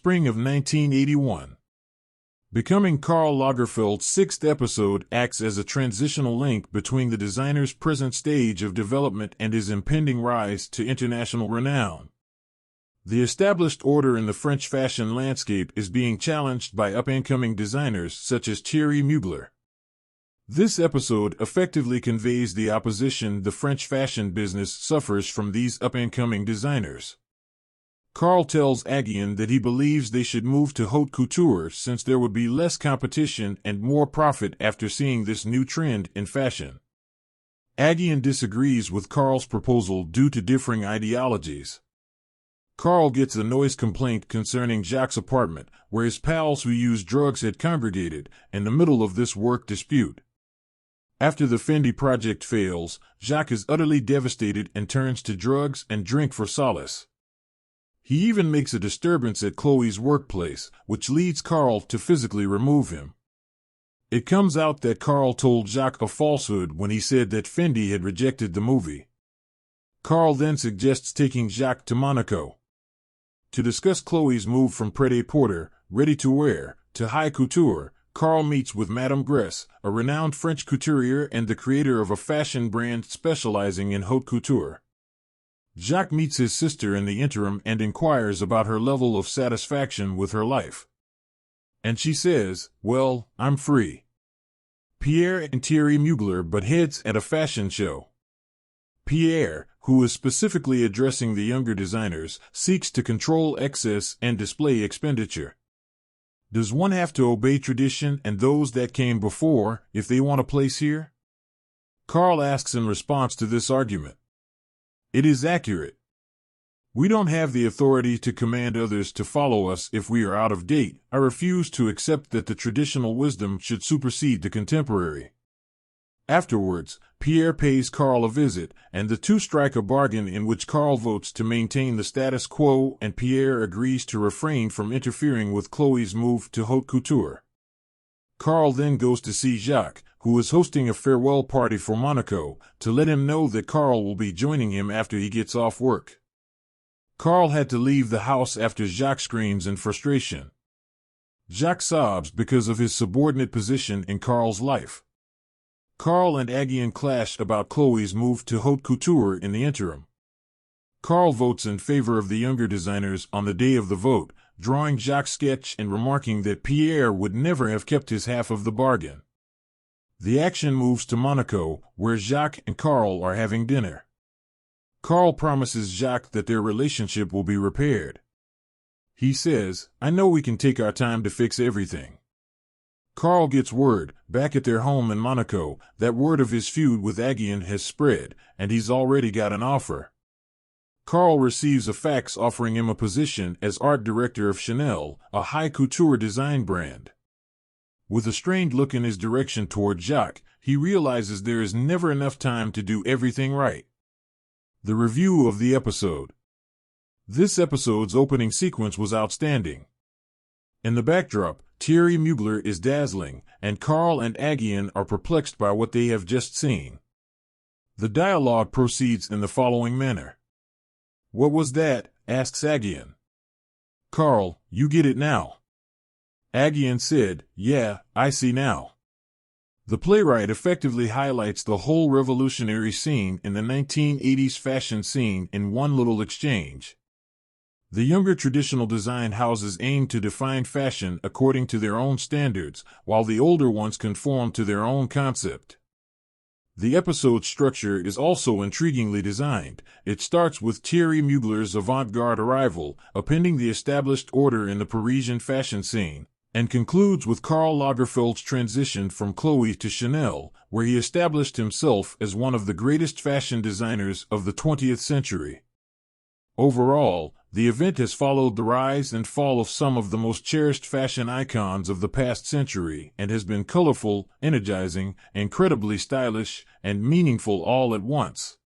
spring of 1981. Becoming Karl Lagerfeld's sixth episode acts as a transitional link between the designer's present stage of development and his impending rise to international renown. The established order in the French fashion landscape is being challenged by up-and-coming designers such as Thierry Mugler. This episode effectively conveys the opposition the French fashion business suffers from these up-and-coming designers. Karl tells Aguien that he believes they should move to haute couture since there would be less competition and more profit after seeing this new trend in fashion. Aguien disagrees with Karl's proposal due to differing ideologies. Karl gets a noise complaint concerning Jacques' apartment, where his pals who used drugs had congregated, in the middle of this work dispute. After the Fendi project fails, Jacques is utterly devastated and turns to drugs and drink for solace. He even makes a disturbance at Chloe's workplace, which leads Karl to physically remove him. It comes out that Karl told Jacques a falsehood when he said that Fendi had rejected the movie. Karl then suggests taking Jacques to Monaco. To discuss Chloe's move from prêt-à-porter, ready-to-wear, to high couture, Karl meets with Madame Grès, a renowned French couturier and the creator of a fashion brand specializing in haute couture. Jacques meets his sister in the interim and inquires about her level of satisfaction with her life. And she says, "Well, I'm free." Pierre and Thierry Mugler butt heads at a fashion show. Pierre, who is specifically addressing the younger designers, seeks to control excess and display expenditure. Does one have to obey tradition and those that came before if they want a place here? Karl asks in response to this argument. It is accurate. We don't have the authority to command others to follow us if we are out of date. I refuse to accept that the traditional wisdom should supersede the contemporary. Afterwards, Pierre pays Karl a visit, and the two strike a bargain in which Karl votes to maintain the status quo and Pierre agrees to refrain from interfering with Chloe's move to haute couture. Karl then goes to see Jacques, who is hosting a farewell party for Monaco, to let him know that Karl will be joining him after he gets off work. Karl had to leave the house after Jacques screams in frustration. Jacques sobs because of his subordinate position in Karl's life. Karl and Aguien clash about Chloe's move to haute couture in the interim. Karl votes in favor of the younger designers on the day of the vote, drawing Jacques' sketch and remarking that Pierre would never have kept his half of the bargain. The action moves to Monaco, where Jacques and Karl are having dinner. Karl promises Jacques that their relationship will be repaired. He says, "I know we can take our time to fix everything." Karl gets word, back at their home in Monaco, that word of his feud with Aguien has spread, and he's already got an offer. Karl receives a fax offering him a position as art director of Chanel, a high couture design brand. With a strained look in his direction toward Jacques, he realizes there is never enough time to do everything right. The review of the episode. This episode's opening sequence was outstanding. In the backdrop, Thierry Mugler is dazzling, and Karl and Aguien are perplexed by what they have just seen. The dialogue proceeds in the following manner. "What was that?" asks Aguien. "Karl, you get it now." Aguien said, "Yeah, I see now." The playwright effectively highlights the whole revolutionary scene in the 1980s fashion scene in one little exchange. The younger traditional design houses aim to define fashion according to their own standards, while the older ones conform to their own concept. The episode structure is also intriguingly designed. It starts with Thierry Mugler's avant-garde arrival, appending the established order in the Parisian fashion scene, and concludes with Karl Lagerfeld's transition from Chloe to Chanel, where he established himself as one of the greatest fashion designers of the 20th century. Overall, the event has followed the rise and fall of some of the most cherished fashion icons of the past century and has been colorful, energizing, incredibly stylish, and meaningful all at once.